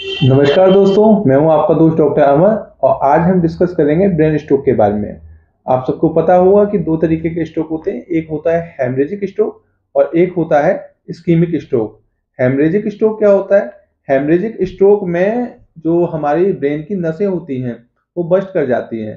नमस्कार दोस्तों, मैं हूं आपका दोस्त डॉक्टर अमर और आज हम डिस्कस करेंगे ब्रेन स्ट्रोक के बारे में। आप सबको पता होगा कि दो तरीके के स्ट्रोक होते हैं, एक होता है हेमरेजिक स्ट्रोक और एक होता है इस्कीमिक स्ट्रोक। हेमरेजिक स्ट्रोक क्या होता है? हेमरेजिक स्ट्रोक में जो हमारी ब्रेन की नसें होती हैं वो बस्ट कर जाती हैं,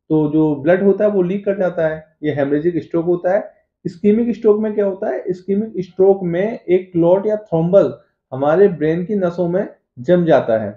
तो जो ब्लड होता है वो लीक कर जाता है, ये हेमरेजिक स्ट्रोक होता है। इस्कीमिक स्ट्रोक में क्या होता है? इस्कीमिक स्ट्रोक में एक क्लॉट या थ्रोम्बस हमारे ब्रेन की नसों में जम जाता है,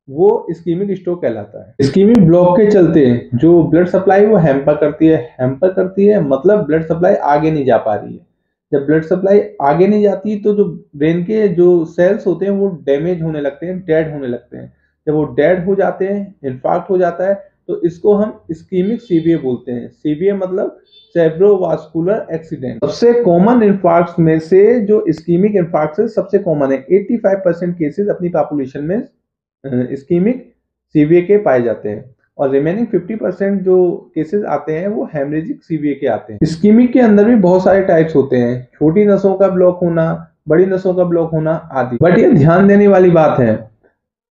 वो इस्कीमिक स्ट्रोक कहलाता है। इस्कीमिक ब्लॉक के चलते जो ब्लड सप्लाई वो हैम्पर करती है मतलब ब्लड सप्लाई आगे नहीं जा पा रही है। जब ब्लड सप्लाई आगे नहीं जाती तो जो ब्रेन के जो सेल्स होते हैं वो डैमेज होने लगते हैं, डेड होने लगते हैं। जब वो डेड हो जाते हैं, इन्फार्क्ट हो जाता है, तो इसको हम इस्कीमिक सीवीए बोलते हैं। सीवीए मतलब सेरेब्रोवास्कुलर एक्सीडेंट। सबसे कॉमन इन्फार्क्ट में से जो इस्कीमिक इन्फार्क्ट है सबसे कॉमन है। 85% केसेस अपनी पॉपुलेशन में इस्कीमिक सीवीए के पाए जाते हैं और रिमेनिंग 50% जो केसेस आते हैं वो हेमरेजिक सीवीए के आते हैं। इस्कीमिक के अंदर भी बहुत सारे टाइप्स होते हैं, छोटी नसों का ब्लॉक होना, बड़ी नसों का ब्लॉक होना आदि। बट ये ध्यान देने वाली बात है,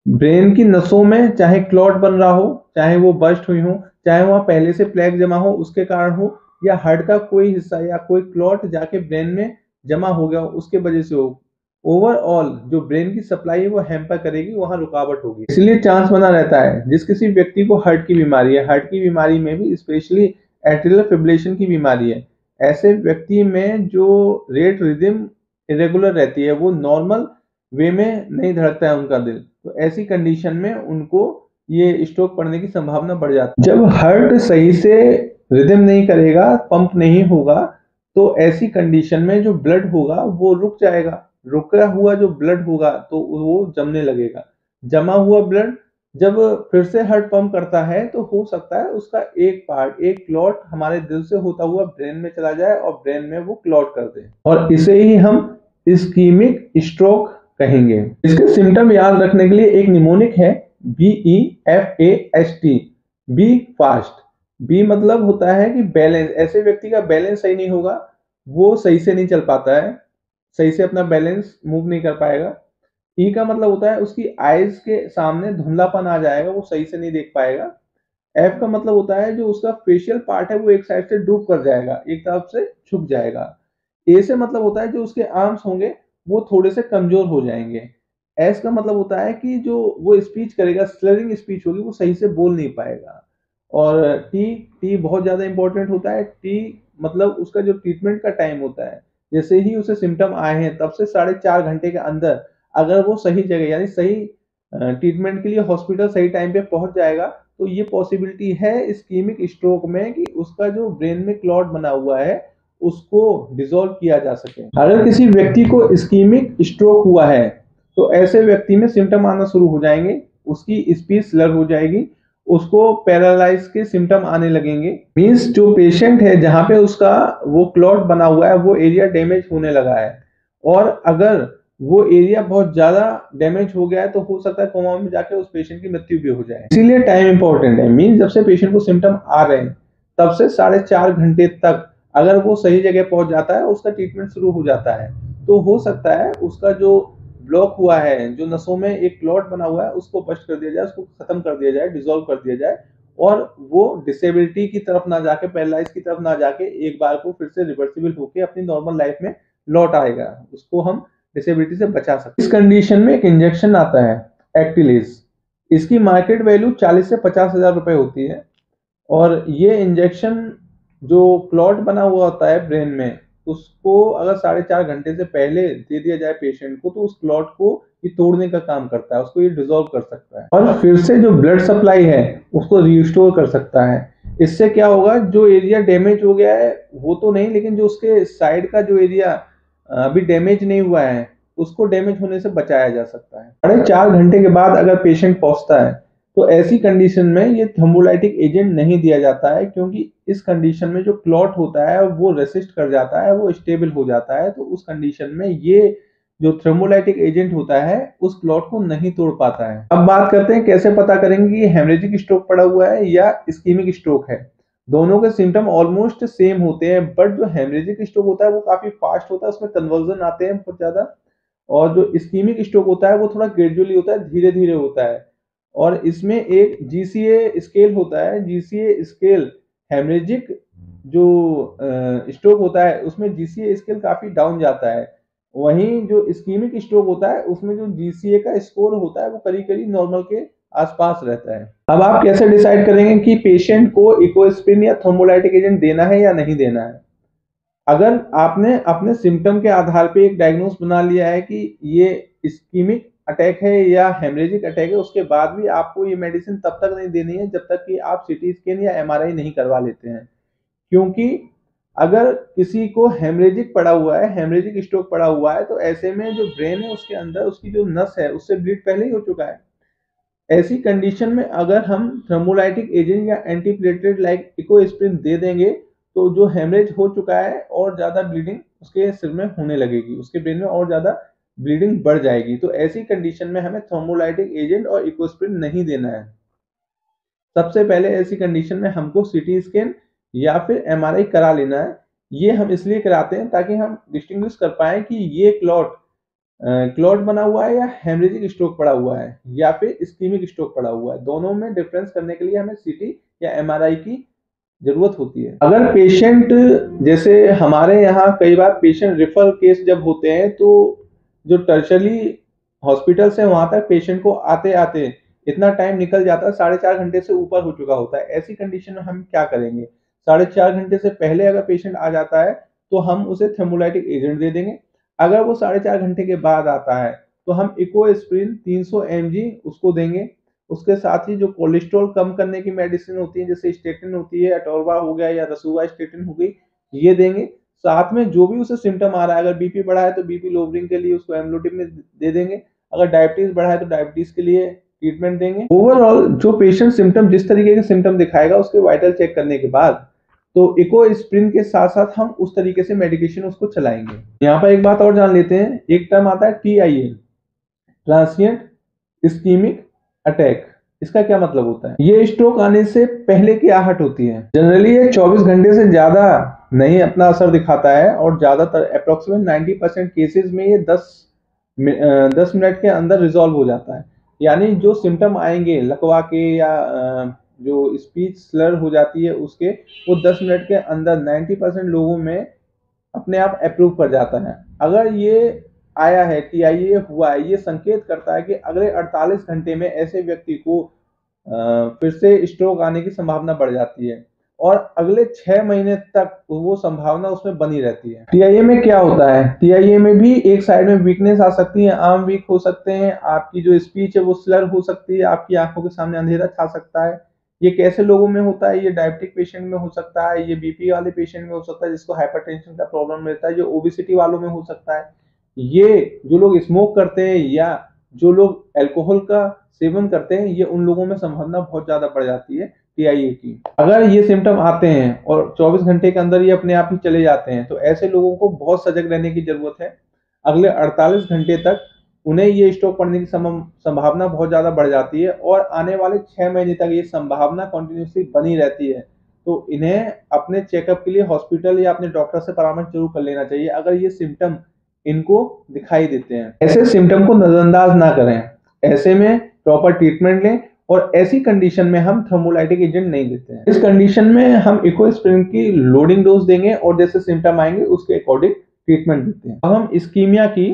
ब्रेन की नसों में चाहे क्लॉट बन रहा हो, चाहे वो बस्ट हुई हो, चाहे वहां पहले से प्लेग जमा हो उसके कारण हो, या हार्ट का कोई हिस्सा या कोई क्लॉट जाके ब्रेन में जमा हो गया हो उसके वजह से हो, ओवरऑल जो ब्रेन की सप्लाई है वो हैम्पर करेगी, वहां रुकावट होगी। इसलिए चांस बना रहता है जिस किसी व्यक्ति को हार्ट की बीमारी है, हार्ट की बीमारी में भी स्पेशली एट्रियल फिब्रिलेशन की बीमारी है, ऐसे व्यक्ति में जो रेट रिदम इरेगुलर रहती है, वो नॉर्मल वे में नहीं धड़कता है उनका दिल, तो ऐसी कंडीशन में उनको ये स्ट्रोक पड़ने की संभावना बढ़ जाती है। जब हार्ट सही से रिदम नहीं करेगा, पंप नहीं होगा, तो ऐसी कंडीशन में जो ब्लड होगा वो रुक जाएगा। रुका हुआ जो ब्लड होगा तो वो जमने लगेगा। जमा हुआ ब्लड जब फिर से हार्ट पंप करता है तो हो सकता है उसका एक पार्ट, एक क्लॉट हमारे दिल से होता हुआ ब्रेन में चला जाए और ब्रेन में वो क्लॉट कर दे, और इसे ही हम इस्कीमिक स्ट्रोक कहेंगे। इसके सिम्टम याद रखने के लिए एक निमोनिक है, BEFAST, बी फास्ट। बी मतलब होता है कि बैलेंस, ऐसे व्यक्ति का बैलेंस सही नहीं होगा, वो सही से नहीं चल पाता है, सही से अपना बैलेंस मूव नहीं कर पाएगा। ई का मतलब होता है उसकी आईज के सामने धुंधलापन आ जाएगा, वो सही से नहीं देख पाएगा। एफ का मतलब होता है जो उसका फेशियल पार्ट है वो एक साइड से ड्रूप कर जाएगा, एक तरफ से झुक जाएगा। ए से मतलब होता है जो उसके आर्म्स होंगे वो थोड़े से कमजोर हो जाएंगे। एस का मतलब होता है कि जो वो स्पीच करेगा, स्लरिंग स्पीच होगी, वो सही से बोल नहीं पाएगा। और टी, टी बहुत ज्यादा इंपॉर्टेंट होता है। टी मतलब उसका जो ट्रीटमेंट का टाइम होता है, जैसे ही उसे सिम्टम आए हैं तब से 4.5 घंटे के अंदर अगर वो सही जगह यानी सही ट्रीटमेंट के लिए हॉस्पिटल सही टाइम पे पहुंच जाएगा, तो ये पॉसिबिलिटी है इस्कीमिक स्ट्रोक में कि उसका जो ब्रेन में क्लॉट बना हुआ है उसको डिसॉल्व किया जा सके। अगर किसी व्यक्ति को इस्कीमिक स्ट्रोक हुआ है तो ऐसे व्यक्ति में सिम्टम आना शुरू हो जाएंगे, उसकी स्पीच स्लर हो जाएगी, उसको पैरालाइज के सिम्टम आने लगेंगे। मीन्स जो पेशेंट है जहां पे उसका वो क्लॉट बना हुआ है वो एरिया डैमेज होने लगा है, और अगर वो एरिया बहुत ज्यादा डैमेज हो गया है तो हो सकता है कोमा में जाके उस पेशेंट की मृत्यु भी हो जाए। इसीलिए टाइम इंपॉर्टेंट है। मीन जब से पेशेंट को सिम्टम आ रहे हैं तब से 4.5 घंटे तक अगर वो सही जगह पहुंच जाता है, उसका ट्रीटमेंट शुरू हो जाता है, तो हो सकता है उसका जो ब्लॉक हुआ है, जो नसों में एक क्लॉट बना हुआ है, उसको बस्ट कर दिया जाए, उसको खत्म कर दिया जाए, डिसॉल्व कर दिया जाए, और वो डिसेबिलिटी की तरफ ना जाके, पैरालाइज की तरफ ना जाके, एक बार को फिर से रिवर्सिबल होकर अपनी नॉर्मल लाइफ में लौट आएगा, उसको हम डिसेबिलिटी से बचा सकते हैं। इस कंडीशन में एक इंजेक्शन आता है एक्टिलेज, इसकी मार्केट वैल्यू 40 से 50 हजार रुपए होती है, और ये इंजेक्शन जो क्लॉट बना हुआ होता है ब्रेन में, उसको अगर 4.5 घंटे से पहले दे दिया जाए पेशेंट को, तो उस क्लॉट को ये तोड़ने का काम करता है, उसको ये डिसॉल्व कर सकता है और फिर से जो ब्लड सप्लाई है उसको रिस्टोर कर सकता है। इससे क्या होगा, जो एरिया डैमेज हो गया है वो तो नहीं, लेकिन जो उसके साइड का जो एरिया अभी डैमेज नहीं हुआ है उसको डैमेज होने से बचाया जा सकता है। 4.5 घंटे के बाद अगर पेशेंट पहुंचता है तो ऐसी कंडीशन में ये थ्रोम्बोलाइटिक एजेंट नहीं दिया जाता है, क्योंकि इस कंडीशन में जो क्लॉट होता है वो रेसिस्ट कर जाता है, वो स्टेबल हो जाता है, तो उस कंडीशन में ये जो थ्रोम्बोलाइटिक एजेंट होता है उस क्लॉट को नहीं तोड़ पाता है। अब बात करते हैं कैसे पता करेंगे कि हेमरेजिक स्ट्रोक पड़ा हुआ है या इस्कीमिक स्ट्रोक है। दोनों के सिम्टम ऑलमोस्ट सेम होते हैं, बट जो हेमरेजिक स्ट्रोक होता है वो काफी फास्ट होता है, उसमें कन्वर्जन आते हैं बहुत ज्यादा, और जो इस्कीमिक स्ट्रोक होता है वो थोड़ा ग्रेजुअली होता है, धीरे-धीरे होता है। और इसमें एक जीसीए स्केल होता है, जीसीए स्केल हेमरेजिक जो स्ट्रोक होता है उसमें जीसीए स्केल काफ़ी डाउन जाता है। वहीं जो इस्कीमिक स्ट्रोक होता है उसमें जो जीसीए का स्कोर होता है वो करीब-करीब नॉर्मल के आस-पास रहता है। अब आप कैसे डिसाइड करेंगे कि पेशेंट को इकोस्प्रिन या थ्रोम्बोलाइटिक एजेंट देना है या नहीं देना है? अगर आपने अपने सिम्पटम के आधार पे एक डायग्नोस बना लिया है कि ये इस्कीमिक अटैक है या हेमरेजिक अटैक है, उसके बाद भी आपको ये मेडिसिन तब तक नहीं देनी है जब तक कि आप सीटी स्कैन या एमआरआई नहीं करवा लेते हैं। क्योंकि अगर किसी को हेमरेजिक पड़ा हुआ है, हेमरेजिक स्ट्रोक पड़ा हुआ है, तो ऐसे में जो ब्रेन है उसके अंदर उसकी जो नस है उससे ब्लीड पहले ही हो चुका है। ऐसी कंडीशन में अगर हम थ्रोम्बोलाइटिक एजेंट या एंटीप्लेटलेट लाइक इकोस्प्रिन दे देंगे, तो जो हेमरेज हो चुका है और ज़्यादा ब्लीडिंग उसके सिर में होने लगेगी, उसके ब्रेन में और ज़्यादा ब्लीडिंग बढ़ जाएगी। तो ऐसी कंडीशन में हमें थ्रोम्बोलाइटिक एजेंट और इकोस्प्रिन नहीं देना है। सबसे पहले ऐसी कंडीशन में हमको सीटी स्कैन या फिर एमआरआई करा लेना है। ये हम इसलिए कराते हैं ताकि हम डिस्टिंग्विश कर पाएँ कि ये क्लॉट बना हुआ है या हेमरेजिक स्ट्रोक पड़ा हुआ है या फिर इस्कीमिक स्ट्रोक पड़ा हुआ है। दोनों में डिफरेंस करने के लिए हमें सीटी या एमआरआई की ज़रूरत होती है। अगर पेशेंट जैसे हमारे यहाँ कई बार पेशेंट रेफर केस जब होते हैं तो जो टर्शरी हॉस्पिटल्स हैं वहाँ तक पेशेंट को आते-आते इतना टाइम निकल जाता है, 4.5 घंटे से ऊपर हो चुका होता है। ऐसी कंडीशन में हम क्या करेंगे? 4.5 घंटे से पहले अगर पेशेंट आ जाता है तो हम उसे थ्रोम्बोलाइटिक एजेंट दे देंगे। अगर वो 4.5 घंटे के बाद आता है तो हम इकोस्प्रिन 300 एमजी उसको देंगे। उसके साथ ही जो कोलेस्ट्रॉल कम करने की मेडिसिन होती है जैसे स्टेटिन होती है, अटोरवा हो गया या रोसुवास्टेटिन हो गई, ये देंगे। साथ में जो भी उसे सिम्पटम आ रहा है, अगर बीपी बढ़ा है तो बीपी लोवरिंग के लिए उसको एम्लोडिपिन दे देंगे। अगर डायबिटीज़ बढ़ा है तो डायबिटीज़ के लिए ट्रीटमेंट देंगे। ओवरऑल जो पेशेंट सिम्पटम जिस तरीके के सिम्पटम दिखाएगा उसके वाइटल चेक करने के बाद तो इकोस्प्रिन के साथ-साथ हम उस तरीके से मेडिकेशन उसको चलाएँगे। यहाँ पर एक बात और जान लेते हैं, एक टर्म आता है टीआईए, ट्रांसिएंट इस्कीमिक अटैक। इसका क्या मतलब होता है? ये स्ट्रोक आने से पहले की आहट होती है। जनरली ये 24 घंटे से ज़्यादा नहीं अपना असर दिखाता है और ज़्यादातर एप्रोक्सीमेट 90% केसेस में ये 10 मिनट के अंदर रिज़ॉल्व हो जाता है। यानी जो सिम्पटम आएँगे लकवा के या जो स्पीच स्लर हो जाती है उसके, वो 10 मिनट के अंदर 90% लोगों में अपने आप अप्रूव कर जाता है। अगर ये आया है, टीआईए हुआ है, ये संकेत करता है कि अगले 48 घंटे में ऐसे व्यक्ति को फिर से स्ट्रोक आने की संभावना बढ़ जाती है और अगले 6 महीने तक वो संभावना उसमें बनी रहती है। टीआईए में क्या होता है? टीआईए में भी एक साइड में वीकनेस आ सकती है, आर्म वीक हो सकते हैं, आपकी जो स्पीच है वो स्लर हो सकती है, आपकी आँखों के सामने अंधेरा छा सकता है। ये कैसे लोगों में होता है? ये डायबिटिक पेशेंट में हो सकता है, ये बीपी वाले पेशेंट में हो सकता है जिसको हाइपरटेंशन का प्रॉब्लम रहता है, ये ओबेसिटी वालों में हो सकता है। ये जो लोग स्मोक करते हैं या जो लोग अल्कोहल का सेवन करते हैं, ये उन लोगों में संभावना बहुत ज़्यादा बढ़ जाती है टीआईए की। अगर ये सिम्पटम आते हैं और 24 घंटे के अंदर ये अपने आप ही चले जाते हैं, तो ऐसे लोगों को बहुत सजग रहने की ज़रूरत है। अगले 48 घंटे तक उन्हें ये स्ट्रोक पड़ने की संभावना बहुत ज़्यादा बढ़ जाती है और आने वाले 6 महीने तक ये संभावना कंटिन्यूअसली बनी रहती है। तो इन्हें अपने चेकअप के लिए हॉस्पिटल या अपने डॉक्टर से परामर्श ज़रूर कर लेना चाहिए अगर ये सिम्पटम इनको दिखाई देते हैं। ऐसे सिम्पटम को नज़रअंदाज ना करें। ऐसे में प्रॉपर ट्रीटमेंट लें और ऐसी कंडीशन में हम थ्रोम्बोलाइटिक एजेंट नहीं देते हैं। इस कंडीशन में हम इकोस्प्रिन की लोडिंग डोज देंगे और जैसे सिम्पटम आएँगे उसके अकॉर्डिंग ट्रीटमेंट देते हैं। अब हम इस्कीमिया की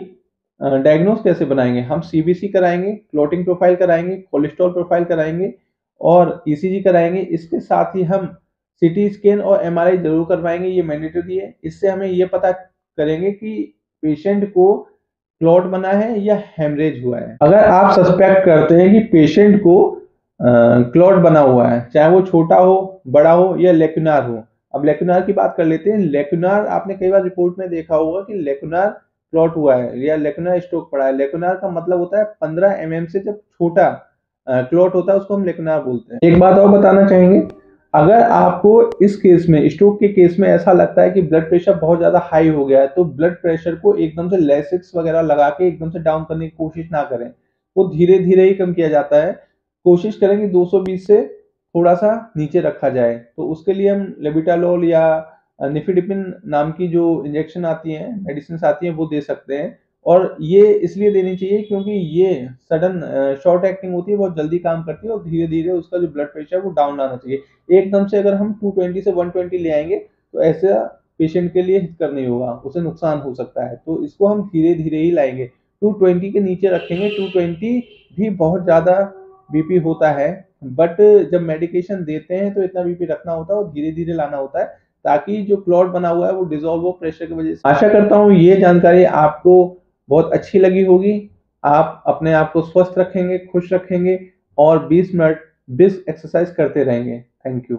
डायग्नोस कैसे बनाएँगे? हम सीबीसी कराएँगे, क्लॉटिंग प्रोफाइल कराएँगे, कोलेस्ट्रॉल प्रोफाइल कराएँगे और ईसीजी कराएँगे। इसके साथ ही हम सीटी स्कैन और एमआरआई ज़रूर करवाएँगे, ये मैंडेटरी है। इससे हमें ये पता करेंगे कि पेशेंट को क्लॉट बना है या हेमरेज हुआ है। अगर आप सस्पेक्ट करते हैं कि पेशेंट को क्लॉट बना हुआ है, चाहे वो छोटा हो, बड़ा हो या लेक्युनार हो। अब लेक्युनार की बात कर लेते हैं। लेक्युनार आपने कई बार रिपोर्ट में देखा होगा कि लेक्युनार क्लॉट हुआ है या लेक्युनार स्ट्रोक पड़ा है। लेक्युनार का मतलब होता है 15 एमएम से जब छोटा क्लॉट होता है उसको हम लेक्युनार बोलते हैं। एक बात और बताना चाहेंगे, अगर आपको इस केस में स्ट्रोक के केस में ऐसा लगता है कि ब्लड प्रेशर बहुत ज़्यादा हाई हो गया है, तो ब्लड प्रेशर को एकदम से लेसिक्स वगैरह लगा के एकदम से डाउन करने की कोशिश ना करें। वो धीरे-धीरे ही कम किया जाता है। कोशिश करें कि 220 से थोड़ा-सा नीचे रखा जाए। तो उसके लिए हम लेविटालोल या निफिडिपिन नाम की जो इंजेक्शन आती हैं, मेडिसिन्स आती हैं, वो दे सकते हैं और ये इसलिए देनी चाहिए क्योंकि ये सडन शॉर्ट एक्टिंग होती है, बहुत जल्दी काम करती है और धीरे-धीरे उसका जो ब्लड प्रेशर है वो डाउन आना चाहिए। एकदम से अगर हम 220 से 120 ले आएँगे तो ऐसा पेशेंट के लिए हितकर नहीं होगा, उसे नुकसान हो सकता है। तो इसको हम धीरे-धीरे ही लाएँगे। 220 के नीचे रखेंगे, 220 भी बहुत ज़्यादा बीपी होता है, बट जब मेडिकेशन देते हैं तो इतना बीपी रखना होता है और धीरे-धीरे लाना होता है, ताकि जो क्लॉट बना हुआ है वो डिसॉल्व हो प्रेशर की वजह से। आशा करता हूँ ये जानकारी आपको बहुत अच्छी लगी होगी। आप अपने आप को स्वस्थ रखेंगे, खुश रखेंगे और 20 मिनट ब्रिस्क एक्सरसाइज करते रहेंगे। Thank you.